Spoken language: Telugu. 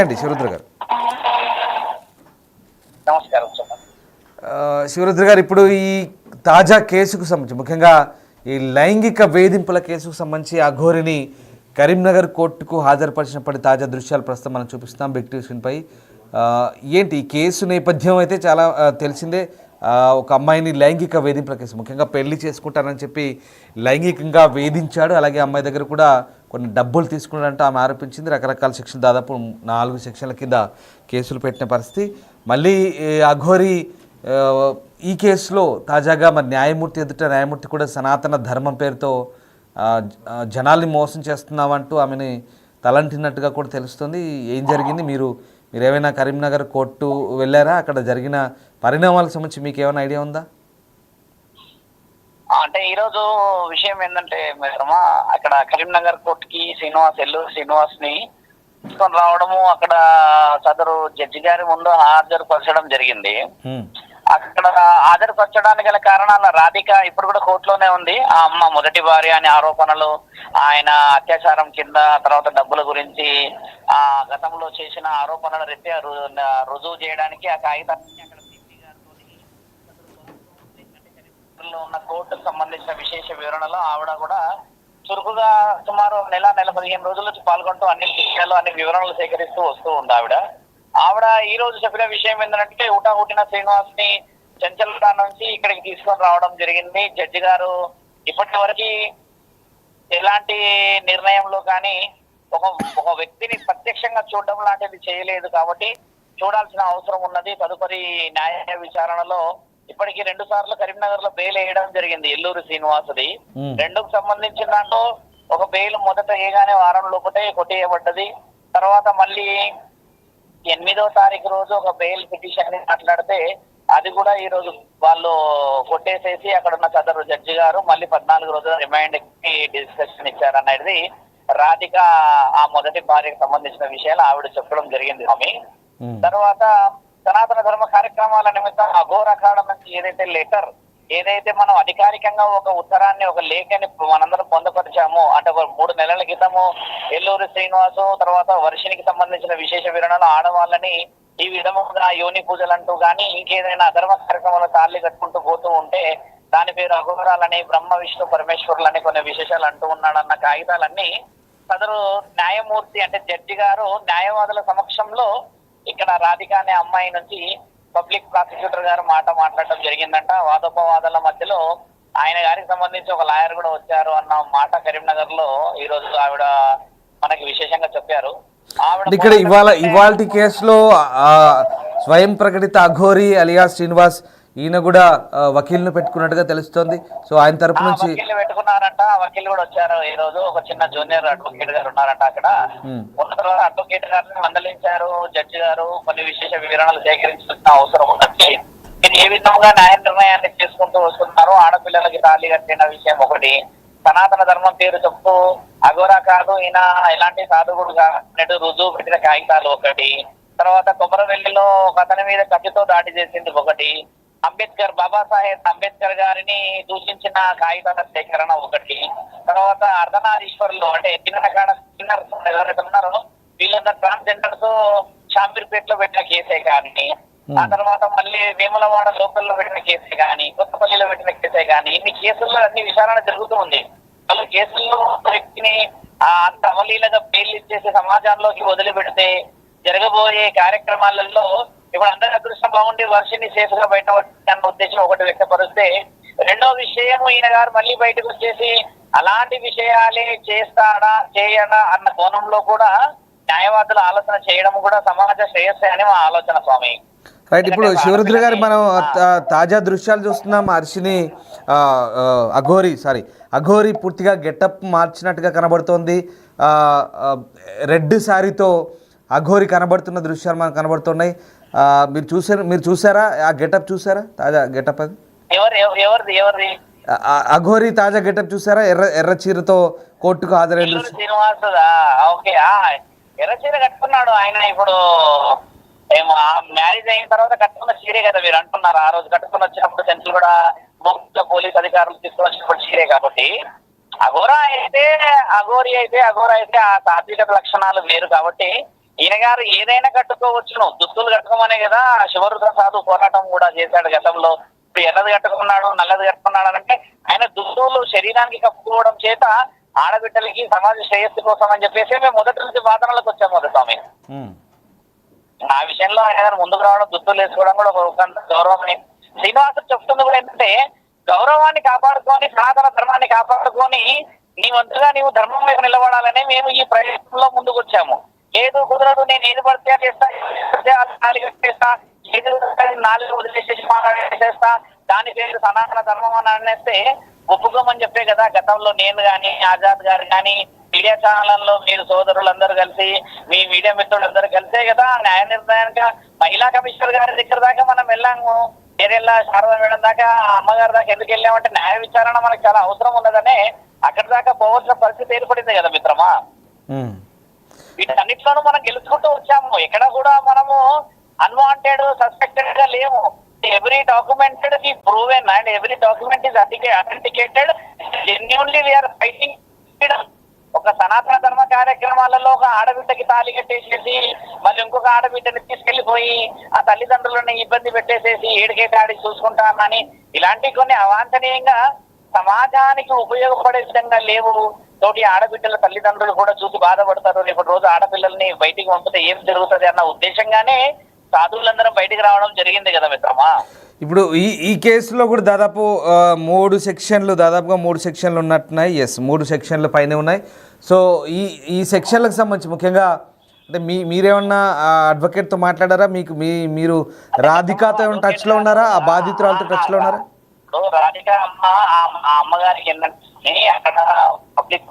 అండి శివరుద్ర గారు. నమస్కారం. శివరుద్ర గారు, ఇప్పుడు ఈ తాజా కేసుకు సంబంధించి, ముఖ్యంగా ఈ లైంగిక వేధింపుల కేసుకు సంబంధించి అఘోరిని కరీంనగర్ కోర్టుకు హాజరుపరిచినప్పటి తాజా దృశ్యాలు ప్రస్తుతం మనం చూపిస్తాం బిగ్ టీవీ స్క్రీన్పై. ఏంటి ఈ కేసు నేపథ్యం అయితే చాలా తెలిసిందే. ఒక అమ్మాయిని లైంగిక వేధింపుల కేసు, ముఖ్యంగా పెళ్లి చేసుకుంటానని చెప్పి లైంగికంగా వేధించాడు. అలాగే అమ్మాయి దగ్గర కూడా కొన్ని డబ్బులు తీసుకున్నాడంటే ఆమె ఆరోపించింది. రకరకాల సెక్షన్లు, దాదాపు 4 సెక్షన్ల కింద కేసులు పెట్టిన పరిస్థితి. మళ్ళీ అఘోరి ఈ కేసులో తాజాగా మరి న్యాయమూర్తి కూడా సనాతన ధర్మం పేరుతో జనాల్ని మోసం చేస్తున్నామంటూ ఆమెని తలంటినట్టుగా కూడా తెలుస్తుంది. ఏం జరిగింది? మీరు ఏమైనా కరీంనగర్ కోర్టు వెళ్ళారా? అక్కడ జరిగిన పరిణామాలకు సంబంధించి మీకు ఏమైనా ఐడియా ఉందా? అంటే ఈరోజు విషయం ఏంటంటే మిత్రమా, అక్కడ కరీంనగర్ కోర్టుకి ఎల్లూరు శ్రీనివాస్ ని తీసుకొని రావడము, అక్కడ సదరు జడ్జి గారి ముందు హాజరుపరచడం జరిగింది. అక్కడ హాజరుపరచడానికి గల కారణాల రాధిక ఇప్పుడు కూడా కోర్టులోనే ఉంది. ఆ అమ్మ మొదటి భార్య అనే ఆరోపణలు, ఆయన అత్యాచారం కింద, తర్వాత డబ్బుల గురించి ఆ గతంలో చేసిన ఆరోపణల రీత్యా రుజువు చేయడానికి ఆ కాగితాన్ని అక్కడ సిపి గారితో ఉన్న కోర్టుకు సంబంధించిన విశేష వివరణలో ఆవిడ కూడా చురుకుగా సుమారు నెల 15 రోజుల నుంచి పాల్గొంటూ అన్ని విషయాలు, అన్ని వివరణలు సేకరిస్తూ వస్తూ ఉంది. ఆవిడ ఈ రోజు చెప్పిన విషయం ఏంటంటే, ఊటా శ్రీనివాస్ ని చంచల్తా నుంచి ఇక్కడికి తీసుకొని రావడం జరిగింది. జడ్జి గారు ఇప్పటి వరకు ఎలాంటి నిర్ణయంలో కానీ ఒక వ్యక్తిని ప్రత్యక్షంగా చూడడం లాంటిది చేయలేదు కాబట్టి చూడాల్సిన అవసరం ఉన్నది. తదుపరి న్యాయ విచారణలో ఇప్పటికీ 2 సార్లు కరీంనగర్ లో బెయిల్ వేయడం జరిగింది ఎల్లూరు శ్రీనివాసుది. 2కు సంబంధించిన దాంట్లో ఒక బెయిల్ మొదట వేయగానే వారం లోపటే కొట్టేయబడ్డది. తర్వాత మళ్ళీ 8వ తారీఖు రోజు ఒక బెయిల్ పిటిషన్ మాట్లాడితే అది కూడా ఈ రోజు వాళ్ళు కొట్టేసేసి అక్కడ ఉన్న సదరు జడ్జి గారు మళ్ళీ 14 రోజుల రిమైండ్ కి డిస్కషన్ ఇచ్చారనేది రాధిక ఆ మొదటి భార్యకు సంబంధించిన విషయాలు ఆవిడ చెప్పడం జరిగింది. ఆమె తర్వాత సనాతన ధర్మ కార్యక్రమాల నిమిత్తం అఘోర అఖాడా నుంచి ఏదైతే మనం అధికారికంగా ఒక ఉత్తరాన్ని, ఒక లేఖని మనందరం పొందపరిచాము. అంటే 3 నెలల క్రితము ఎల్లూరు శ్రీనివాసు తర్వాత వర్షినికి సంబంధించిన విశేష వివరణలు ఆడవాళ్ళని ఈ విధముగా యోని పూజలు అంటూ కానీ ఇంకేదైనా అధర్మ కార్యక్రమాలు తాళి కట్టుకుంటూ పోతూ ఉంటే దాని పేరు అఘోరాలని, బ్రహ్మ విష్ణు పరమేశ్వరులని కొన్ని విశేషాలు అంటూ ఉన్నాడన్న కాగితాలన్నీ సదరు న్యాయమూర్తి అంటే జడ్జి గారు న్యాయవాదుల సమక్షంలో ఇక్కడ రాధిక అనే అమ్మాయి నుంచి పబ్లిక్ ప్రాసిక్యూటర్ గారు మాట్లాడటం జరిగిందంట. వాదోపవాదాల మధ్యలో ఆయన గారికి సంబంధించి ఒక లాయర్ కూడా వచ్చారు అన్న మాట కరీంనగర్ లో ఈ రోజు ఆవిడ మనకి విశేషంగా చెప్పారు. ఇక్కడ ఇవాల్టి కేసులో స్వయం ప్రకటిత అఘోరి అలియా శ్రీనివాస్ ఈయన కూడా వకీల్ను పెట్టుకున్నట్టుగా తెలుస్తోంది. సో ఆయన తరపు నుంచి పెట్టుకున్నారంట. వకీల్ కూడా వచ్చారు ఈ రోజు. ఒక చిన్న జూనియర్ అడ్వకేట్ గారు ఉన్నారంట అక్కడ. ఉన్న తర్వాత అడ్వకేట్ గారిని మందలించారు జడ్జి గారు. కొన్ని విశేష వివరణలు సేకరించాల్సిన అవసరం ఉన్నది. ఇది ఏ విధంగా న్యాయ నిర్ణయాన్ని తీసుకుంటూ వస్తున్నారు. ఆడపిల్లలకి తాళి కట్టిన విషయం ఒకటి, సనాతన ధర్మం పేరు చెప్తూ అఘోరా కాదు ఈయన ఎలాంటి సాధువుడు కాదు రుజువు పెట్టిన కాగితాలు ఒకటి, తర్వాత కొమరవెల్లిలో ఒక అతని మీద కత్తితో దాడి చేసింది ఒకటి, బాబాసాహెబ్ అంబేద్కర్ గారిని దూషించిన కాగితాల సేకరణ ఒకటి, తర్వాత అర్ధనారీశ్వర్లో అంటే ఎవరైతే ఉన్నారో వీళ్ళందరూ ట్రాన్స్జెండర్స్ షాంపీర్పేటలో పెట్టిన కేసే కానీ, ఆ తర్వాత మళ్ళీ వేములవాడ లోకల్లో పెట్టిన కేసే కానీ, కొత్తపల్లిలో పెట్టిన కేసే కానీ, ఇన్ని కేసుల్లో అన్ని విచారణ జరుగుతూ ఉంది. వాళ్ళు కేసుల్లో వ్యక్తిని అంత అవలీలగా బెయిల్ ఇచ్చేసి సమాజంలోకి వదిలిపెడితే జరగబోయే కార్యక్రమాలలో ఇప్పుడు అందరి అదృష్టం బాగుండి వర్షిని సేఫ్ గా బయట అన్న ఉద్దేశం ఒకటి వ్యక్తపరిస్తే, రెండో విషయం ఈయన గారు మళ్ళీ బయటకు వచ్చేసి అలాంటి విషయాలే చేస్తాడా చేయడా అన్న కోణంలో కూడా న్యాయవాదులు ఆలోచన చేయడం కూడా సమాజ శ్రేయస్సే అని మా ఆలోచన స్వామి. రైట్. ఇప్పుడు శివరుద్ర గారు మనం తాజా దృశ్యాలు చూస్తున్నాం. హర్షిని అఘోరి పూర్తిగా గెటప్ మార్చినట్టుగా కనబడుతోంది. రెడ్ శారీతో అఘోరి కనబడుతున్న దృశ్యాలు మనకు కనబడుతున్నాయి. మీరు చూసారా ఆ గెటప్? చూసారా తాజా గెటప్? అది ఎవరిది అఘోరి తాజా గెటప్ చూసారా? ఎర్ర చీరతో కోర్టుకు హాజరైన శ్రీనివాస్. ఓకే, ఎర్ర చీర కట్టుకున్నాడు ఆయన. ఇప్పుడు మ్యారేజ్ అయిన తర్వాత కట్టుకున్న చీరే కదా మీరు అంటున్నారు. ఆ రోజు కట్టుకుని వచ్చినప్పుడు సెంట్రల్ కూడా పోలీస్ అధికారులు తీసుకుని వచ్చినప్పుడు చీరే కాబట్టి అఘోరా అయితే ఆ సాత్వికత లక్షణాలు వేరు కాబట్టి ఈయన గారు ఏదైనా కట్టుకోవచ్చును, దుస్తులు కట్టుకోమనే కదా శివరుద్ర సాధు పోరాటం కూడా చేశాడు గతంలో. ఇప్పుడు ఎర్రది కట్టుకున్నాడు, నల్లది కట్టుకున్నాడు అంటే ఆయన దుస్తులు శరీరానికి కప్పుకోవడం చేత ఆడబిడ్డలకి సమాజ శ్రేయస్సు కోసం అని చెప్పేసి మేము మొదటి నుంచి వాదనలకు వచ్చాము కదా స్వామి. ఆ విషయంలో ఆయన గారు ముందుకు రావడం, దుస్తులు వేసుకోవడం కూడా ఒక గౌరవం అని శ్రీనివాసుడు చెప్తుంది కూడా ఏంటంటే, గౌరవాన్ని కాపాడుకొని సనాతన ధర్మాన్ని కాపాడుకొని నీ వంతుగా నీవు ధర్మం వైపు నిలబడాలని మేము ఈ ప్రయత్నంలో ముందుకు వచ్చాము. ఏదో కుదరదు, నేను ఏది పడితే చేస్తా, చేస్తా, ఏది నాలుగు వదిలేసేసి మాట్లాడేసేస్తా, దాని పేరు సనాతన ధర్మం అని అనేస్తే ఒప్పుకోమని చెప్పే కదా గతంలో నేను కానీ ఆజాద్ గారు కానీ మీడియా ఛానళ్లలో మీరు సోదరులందరూ కలిసి మీ మీడియా మిత్రులందరూ కలిసే కదా న్యాయ నిర్ణయానికి మహిళా కమిషనర్ గారి దగ్గర దాకా మనం వెళ్ళాము. ఏరెల్లా శారదా మేడం దాకా అమ్మగారి దాకా ఎందుకు వెళ్ళామంటే న్యాయ విచారణ మనకు చాలా అవసరం ఉన్నదనే అక్కడి దాకా పోవాల్సిన పరిస్థితి ఏర్పడింది కదా మిత్రమా. వీటన్నిటిలోనూ మనం గెలుచుకుంటూ వచ్చాము. ఎక్కడ కూడా మనము అన్వాంటెడ్ సస్పెక్టెడ్ గా లేము. Every documented is proven and every document is authenticated. Genuinely we are fighting. ఒక సనాతన ధర్మ కార్యక్రమాలలో ఒక ఆడబిడ్డకి తాళి కట్టేసేసి మళ్ళీ ఇంకొక ఆడబిడ్డని తీసుకెళ్లిపోయి ఆ తల్లిదండ్రులను ఇబ్బంది పెట్టేసేసి ఏడికేటి ఆడి చూసుకుంటానని ఇలాంటి కొన్ని అవాంఛనీయంగా సమాజానికి ఉపయోగపడే విధంగా లేవు. తోటి ఆడబిడ్డల తల్లిదండ్రులు కూడా చూసి బాధపడతారు. రేపటి రోజు ఆడపిల్లల్ని బయటికి పంపితే ఏం జరుగుతుంది అన్న ఉద్దేశంగానే సాధువులందరం బయటికి రావడం జరిగింది కదా మిత్రమా. ఇప్పుడు ఈ కేసులో కూడా దాదాపు 3 సెక్షన్లు దాదాపుగా 3 సెక్షన్లు ఉన్నట్టున్నాయి. ఎస్, 3 సెక్షన్లు పైన ఉన్నాయి. సో ఈ సెక్షన్లకు సంబంధించి ముఖ్యంగా అంటే మీరేమన్నా అడ్వకేట్తో మాట్లాడారా? మీరు రాధికాతో ఏమైనా టచ్లో ఉన్నారా? ఆ బాధితురాలతో టచ్లో ఉన్నారా? రాధిక అమ్మ ఆ అమ్మగారికి ఏంటంటే అక్కడ పబ్లిక్